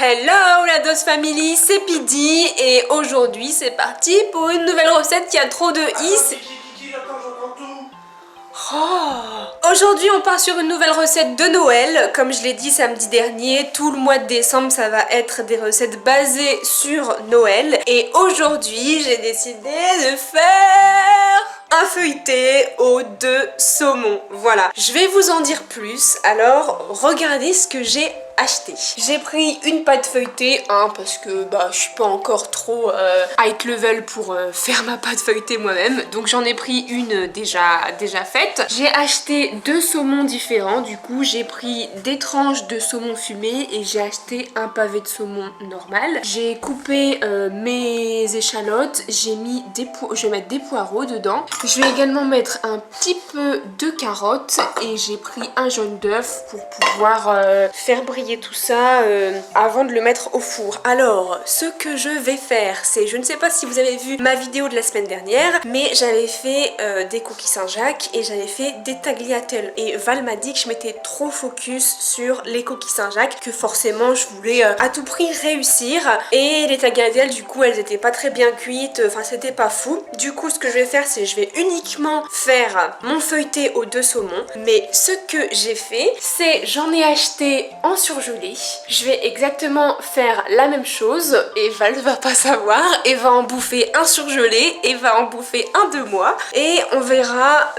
Hello la Dose Family, c'est Pidi et aujourd'hui c'est parti pour une nouvelle recette qui a trop de is. Aujourd'hui on part sur une nouvelle recette de Noël. Comme je l'ai dit samedi dernier, tout le mois de décembre ça va être des recettes basées sur Noël. Et aujourd'hui j'ai décidé de faire un feuilleté aux 2 saumons. Voilà, je vais vous en dire plus. Alors regardez ce que j'ai acheté. J'ai pris une pâte feuilletée, parce que je suis pas encore trop high level pour faire ma pâte feuilletée moi-même. Donc j'en ai pris une déjà faite. J'ai acheté 2 saumons différents. Du coup j'ai pris des tranches de saumon fumé et j'ai acheté un pavé de saumon normal. J'ai coupé mes échalotes. J'ai mis je vais mettre des poireaux dedans. Je vais également mettre un petit peu de carottes et j'ai pris un jaune d'œuf pour pouvoir faire briller tout ça avant de le mettre au four. Alors ce que je vais faire, c'est, je ne sais pas si vous avez vu ma vidéo de la semaine dernière, mais j'avais fait des cookies Saint-Jacques et j'avais fait des tagliatelles et Val m'a dit que je m'étais trop focus sur les cookies Saint-Jacques, que forcément je voulais à tout prix réussir, et les tagliatelles du coup elles étaient pas très bien cuites, enfin c'était pas fou. Du coup ce que je vais faire, c'est je vais uniquement faire mon feuilleté aux 2 saumons, mais ce que j'ai fait, c'est j'en ai acheté en surgelé. Je vais exactement faire la même chose et Val va pas savoir et va en bouffer un surgelé et va en bouffer un de moi, et on verra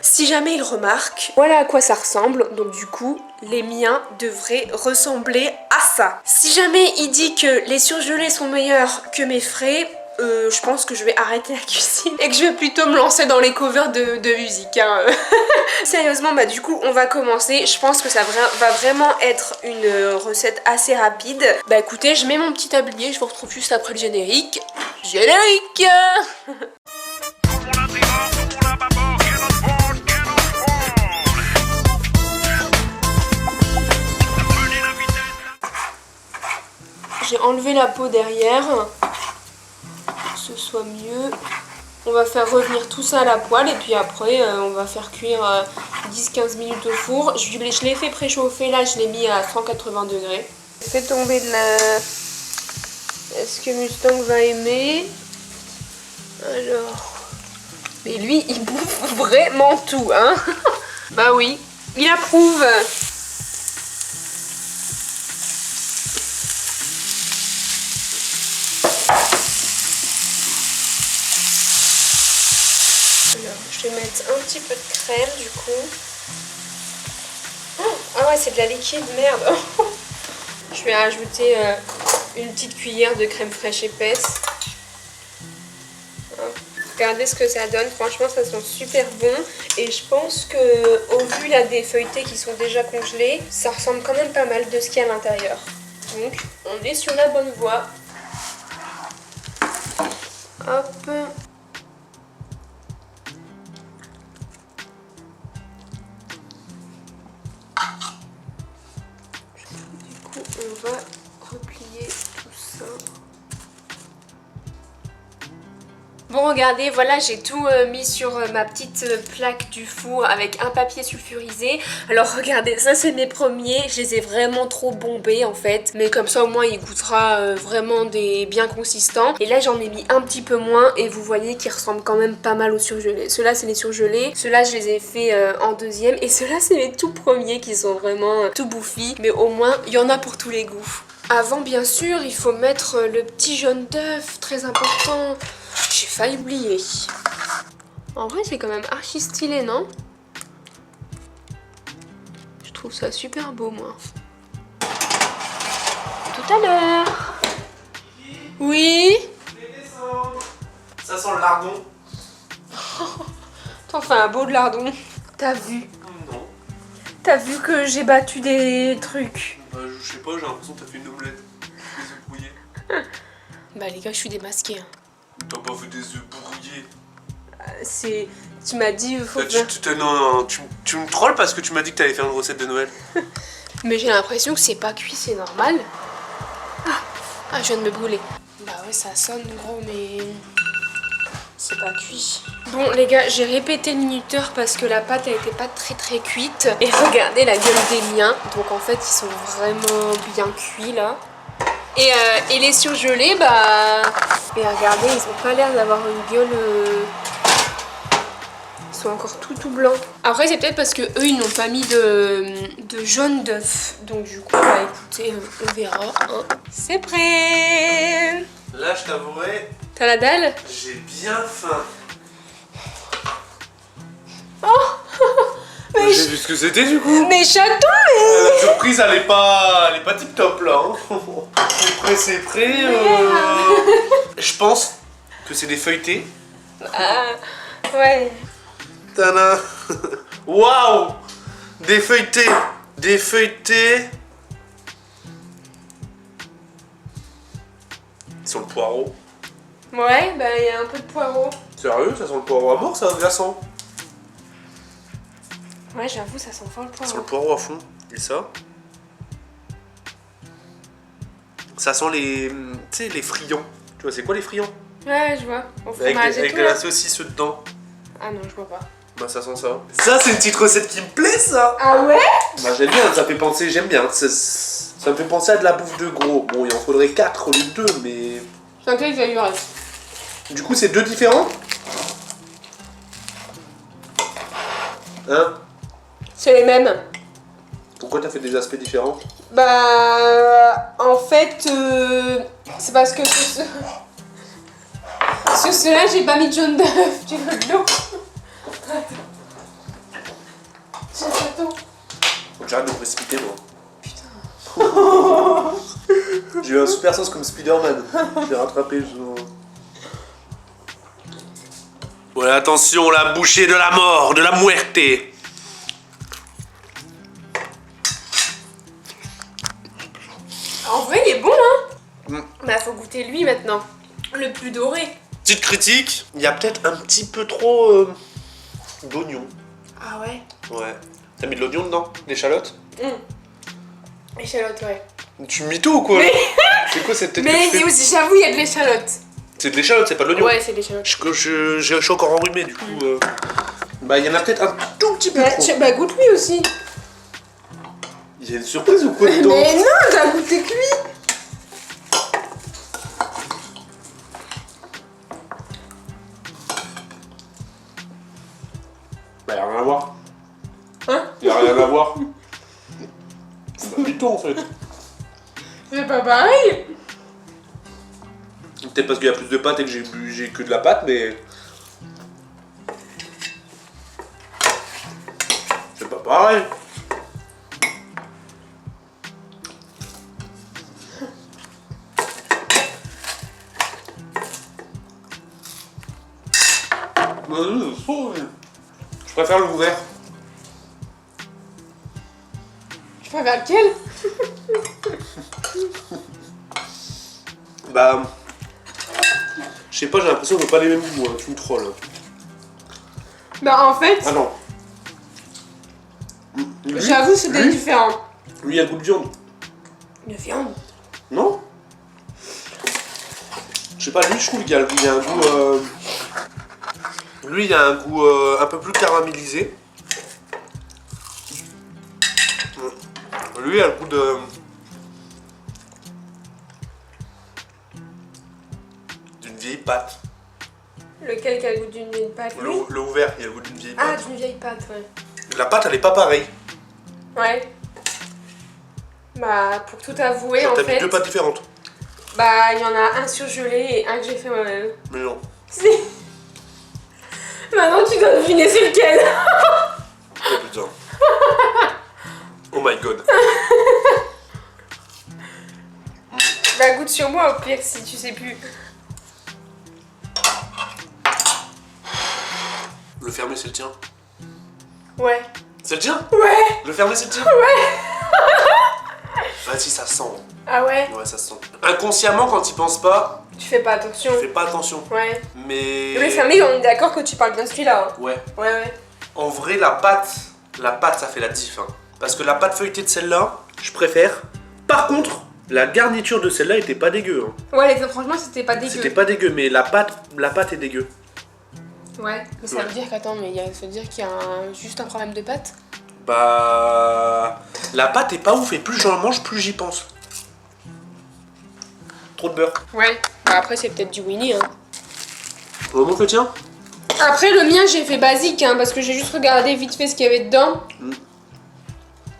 si jamais il remarque. Voilà à quoi ça ressemble. Donc du coup les miens devraient ressembler à ça. Si jamais il dit que les surgelés sont meilleurs que mes frais, je pense que je vais arrêter la cuisine et que je vais plutôt me lancer dans les covers de musique. Sérieusement, du coup on va commencer. Je pense que ça va vraiment être une recette assez rapide. Écoutez, je mets mon petit tablier, je vous retrouve juste après le générique. Générique. J'ai enlevé la peau derrière, ce soit mieux. On va faire revenir tout ça à la poêle et puis après on va faire cuire 10-15 minutes au four. Je l'ai fait préchauffer, là je l'ai mis à 180 degrés. Fais tomber de la... Est-ce que Mustang va aimer? Alors... Mais lui il bouffe vraiment tout, hein. Bah oui, il approuve. Je vais mettre un petit peu de crème du coup. Ah ouais, c'est de la liquide, merde. Je vais ajouter une petite cuillère de crème fraîche épaisse. Regardez ce que ça donne, franchement ça sent super bon. Et je pense que au vu là des feuilletés qui sont déjà congelés, ça ressemble quand même pas mal de ce qu'il y a à l'intérieur. Donc on est sur la bonne voie. Hop. On va replier tout ça. Bon, regardez, voilà, j'ai tout mis sur ma petite plaque du four avec un papier sulfurisé. Alors regardez, ça c'est mes premiers, je les ai vraiment trop bombés en fait, mais comme ça au moins il goûtera vraiment des bien consistants. Et là j'en ai mis un petit peu moins et vous voyez qu'ils ressemblent quand même pas mal aux surgelés. Ceux-là c'est les surgelés, ceux-là je les ai fait en deuxième, et ceux-là c'est les tout premiers qui sont vraiment tout bouffis, mais au moins il y en a pour tous les goûts. Avant bien sûr il faut mettre le petit jaune d'œuf, très important. J'ai failli oublier. En vrai c'est quand même archi stylé, non? Je trouve ça super beau moi. Tout à l'heure. Oui. Ça sent le lardon. T'en fais un beau de lardon. T'as vu? Non. T'as vu que j'ai battu des trucs? Je sais pas, j'ai l'impression que t'as fait une omelette. Des œufs brouillés. Les gars, je suis démasquée. T'as pas fait des œufs brouillés. C'est... Tu m'as dit... Faut non, tu me trolles parce que tu m'as dit que t'allais faire une recette de Noël. Mais j'ai l'impression que c'est pas cuit, c'est normal. Ah, je viens de me brûler. Bah ouais, ça sonne gros, mais... c'est pas cuit. Bon les gars, j'ai répété le minuteur parce que la pâte elle était pas très cuite. Et regardez la gueule des miens. Donc en fait ils sont vraiment bien cuits là. Et les surgelés, bah... Et regardez, ils ont pas l'air d'avoir une gueule... Ils sont encore tout blancs. Après, c'est peut-être parce que eux, ils n'ont pas mis de jaune d'œuf. Donc du coup, bah écoutez, on verra. Hein. C'est prêt. Là, je t'avouerai, T'as la dalle? j'ai bien faim. Mais j'ai vu ce que c'était du coup. Mais chaton, La surprise, elle est pas tip top là. Hein. C'est prêt. Je pense que c'est des feuilletés. Ouais. Tadam. Waouh. Des feuilletés. Des feuilletés. Ils sont le poireau. Ouais, bah il y a un peu de poireau. Sérieux, ça sent le poireau à mort, c'est un glaçant. Ouais, j'avoue, ça sent fort le Ça sent poireau. le poireau à fond. Et ça? Ça sent les... Tu sais, les friands. Tu vois, c'est quoi les friands? Ouais, je vois. Au Avec, fromage et avec tout. de là. la saucisse dedans. Ah non, je vois pas. Bah ça sent ça. Ça, c'est une petite recette qui me plaît, ça. Ah ouais? Bah j'aime bien, ça fait penser, j'aime bien. Ça me fait penser à de la bouffe de gros. Bon, il en faudrait 4 au lieu de 2, mais... T'inquiète, il y a du reste. Du coup, c'est 2 différents? Hein? C'est les mêmes. Pourquoi t'as fait des aspects différents? Bah... En fait, c'est parce que... Sur ceux-là, j'ai pas mis de jaune d'œuf. Tu veux de l'eau? Attends. Faut que j'arrête de me précipiter, moi. J'ai eu un super sens comme Spider-Man. J'ai rattrapé. Voilà, attention, la bouchée de la mort, de la muerte. En vrai, il est bon, hein? Mm. Bah, faut goûter lui maintenant. Le plus doré. Petite critique, il y a peut-être un petit peu trop d'oignon. Ah ouais? Ouais. T'as mis de l'oignon dedans? L'échalote? Échalote, ouais. Tu mytho ou quoi? Mais- C'est quoi cette tête Mais que tu fais? j'avoue, il y a de l'échalote. C'est de l'échalote, c'est pas de l'oignon. Ouais, c'est de l'échalote. Je suis encore enrhumé du coup. Bah il y en a peut-être un tout petit peu trop. Bah, goûte lui aussi. Il y a une surprise ou quoi dedans? Mais non, t'as goûté que lui. Bah y'a rien à voir. Hein? Y'a rien à voir. C'est pas mytho en fait. C'est pas pareil. Peut-être parce qu'il y a plus de pâtes et que j'ai que de la pâte, mais... C'est pas pareil. Je préfère le ouvert. Tu préfères lequel? Bah... Je sais pas, j'ai l'impression qu'on n'a pas les mêmes goûts, hein. Tu me trolles. Bah, en fait, Ah non. Lui, j'avoue, c'était lui, différent. Lui, il a le goût de viande. De viande. Non? Je sais pas, lui, je trouve qu'il y a un goût... Lui, il a un goût un peu plus caramélisé. Lui, il a le goût de... d'une vieille pâte. Lequel qui a le goût d'une vieille pâte? Lui? Le ouvert, il a le goût d'une vieille Ah, pâte. d'une vieille pâte, ouais. La pâte, elle est pas pareille. Ouais. Bah, pour tout avouer, en T'as mis fait, 2 pâtes différentes. bah, il y en a un surgelé et un que j'ai fait moi-même. Mais non. Si. Maintenant, tu dois deviner c'est lequel. Oh putain. Oh my god. Bah, goûte sur moi au pire si tu sais plus. Le fermé, c'est le tien. Ouais. C'est le tien? Ouais. Le fermé, c'est le tien? Ouais. Vas-y, ça sent. Ah ouais? Ouais, ça sent. Inconsciemment, quand il pense pas, Tu fais pas attention. tu fais pas attention. Ouais. Mais... Le fermé, on est d'accord que tu parles bien de celui-là. Hein. Ouais. Ouais, ouais. En vrai, la pâte, ça fait la diff. Hein. Parce que la pâte feuilletée de celle-là, je préfère. Par contre, la garniture de celle-là était pas dégueu. Hein. Ouais, franchement, c'était pas dégueu. C'était pas dégueu, mais la pâte est dégueu. Ouais, mais ça Ouais. veut dire qu'attends, mais ça veut dire qu'il y a juste un problème de pâte? Bah... La pâte est pas ouf, et plus j'en mange, plus j'y pense. Trop de beurre. Ouais, bah après c'est peut-être du Winnie hein. On montre le tien? Après le mien j'ai fait basique hein, parce que j'ai juste regardé vite fait ce qu'il y avait dedans.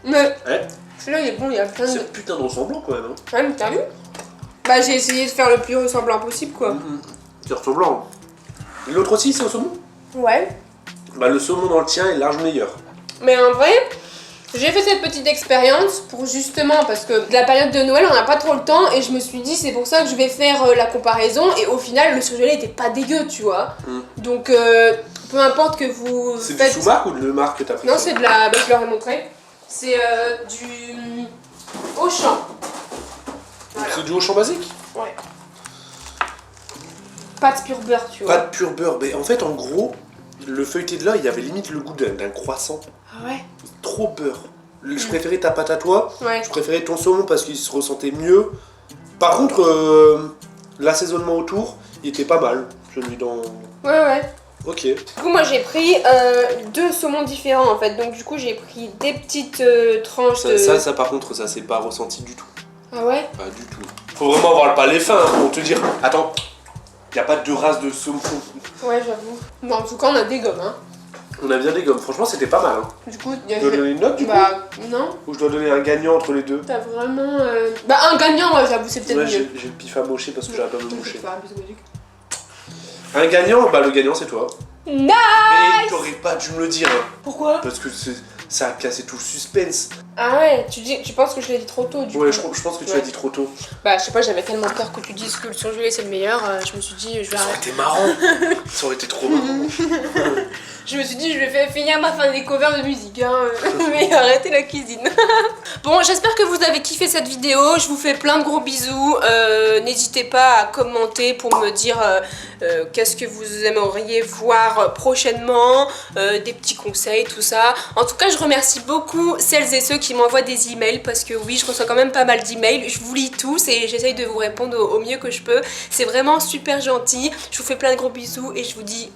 Mais Ouais. celui-là il est bon, il y a plein de... C'est putain de ressemblant quand même. Hein. Ouais mais t'as vu? Bah j'ai essayé de faire le plus ressemblant possible quoi. C'est ressemblant. L'autre aussi c'est au saumon? Ouais. Bah le saumon dans le tien est large meilleur. Mais en vrai, j'ai fait cette petite expérience pour justement, parce que de la période de Noël, on n'a pas trop le temps, et je me suis dit, c'est pour ça que je vais faire la comparaison, et au final, le surgelé était pas dégueu, tu vois. Donc, peu importe que vous C'est faites... du sous-marque ou de marque que t'as pris? Non, c'est de la... Bah, je leur ai montré. C'est du... Auchan. Voilà. C'est du Auchan basique? Ouais. Pas de pur beurre, tu vois. Pas de pur beurre. Mais en fait, en gros, le feuilleté de là, il y avait limite le goût d'un croissant. Ah ouais? Trop beurre. Je préférais ta pâte à toi. Ouais. Je préférais ton saumon parce qu'il se ressentait mieux. Par contre, l'assaisonnement autour, il était pas mal. Celui dans... Ouais. Ok. Du coup, moi j'ai pris 2 saumons différents en fait. Donc, du coup, j'ai pris des petites tranches de. Ça, par contre, ça c'est pas ressenti du tout. Ah ouais? Pas du tout. Faut vraiment avoir le palais fin pour te dire. Attends, y a pas deux races de saumon. Ouais, j'avoue. Bon, en tout cas, on a des gommes, hein. On a bien des gommes. Franchement, c'était pas mal. Hein. Du coup, Je dois donner une note du coup? Bah, non. Ou je dois donner un gagnant entre les deux? T'as vraiment. Bah, un gagnant, ouais, j'avoue, c'est peut-être Ouais, mieux. j'ai le pif à mocher parce que j'arrête pas de me moucher. Faire un bisou magique. Un gagnant, bah le gagnant c'est toi. Nice! Mais t'aurais pas dû me le dire. Hein, Pourquoi? parce que ça a cassé tout le suspense. Ah ouais, tu penses que je l'ai dit trop tôt, du Ouais, coup. je pense que tu Ouais. l'as dit trop tôt. Bah, je sais pas, j'avais tellement peur que tu dises que le surgelé c'est le meilleur. Je me suis dit, je vais Ça aurait arrêter. été marrant. Ça aurait été trop marrant. Je me suis dit, je vais faire finir ma fin des covers de musique, hein. Mais arrêtez la cuisine. Bon, j'espère que vous avez kiffé cette vidéo. Je vous fais plein de gros bisous. N'hésitez pas à commenter pour me dire qu'est-ce que vous aimeriez voir prochainement, des petits conseils, tout ça. En tout cas, je remercie beaucoup celles et ceux qui m'envoient des emails parce que oui, je reçois quand même pas mal d'emails. Je vous lis tous et j'essaye de vous répondre au mieux que je peux. C'est vraiment super gentil. Je vous fais plein de gros bisous et je vous dis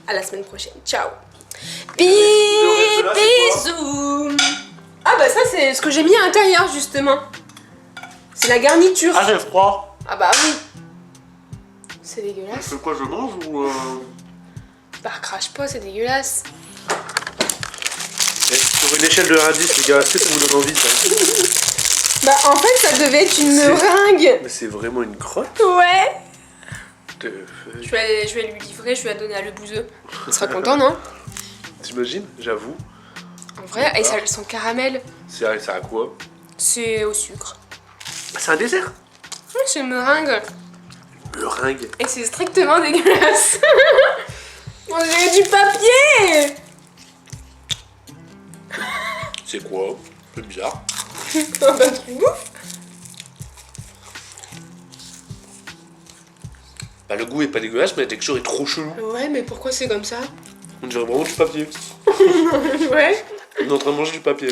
à la semaine prochaine. Ciao. Bisous. Ah bah ça c'est ce que j'ai mis à l'intérieur justement. C'est la garniture. Ah, j'ai froid. Ah bah oui. C'est dégueulasse. C'est quoi, je mange ou Bah crache pas, c'est dégueulasse. Sur une échelle de 1 à 10, les gars, est-ce que ça vous donne envie ça? Bah en fait ça devait être une meringue. Mais c'est vraiment une crotte Ouais. de... Je vais lui livrer, je vais la donner à le bouseux. Il sera content, non? T'imagines? J'avoue. En vrai, et ça sent caramel. C'est à quoi? C'est au sucre. C'est un dessert. Oui, c'est une meringue. Meringue. Et c'est strictement dégueulasse. On dirait du papier. C'est quoi? C'est bizarre. Oh bah tu bouffes. Bah le goût est pas dégueulasse, mais la texture est trop chelou. Ouais, mais pourquoi c'est comme ça? On dirait vraiment du papier. Ouais. On est en train de manger du papier.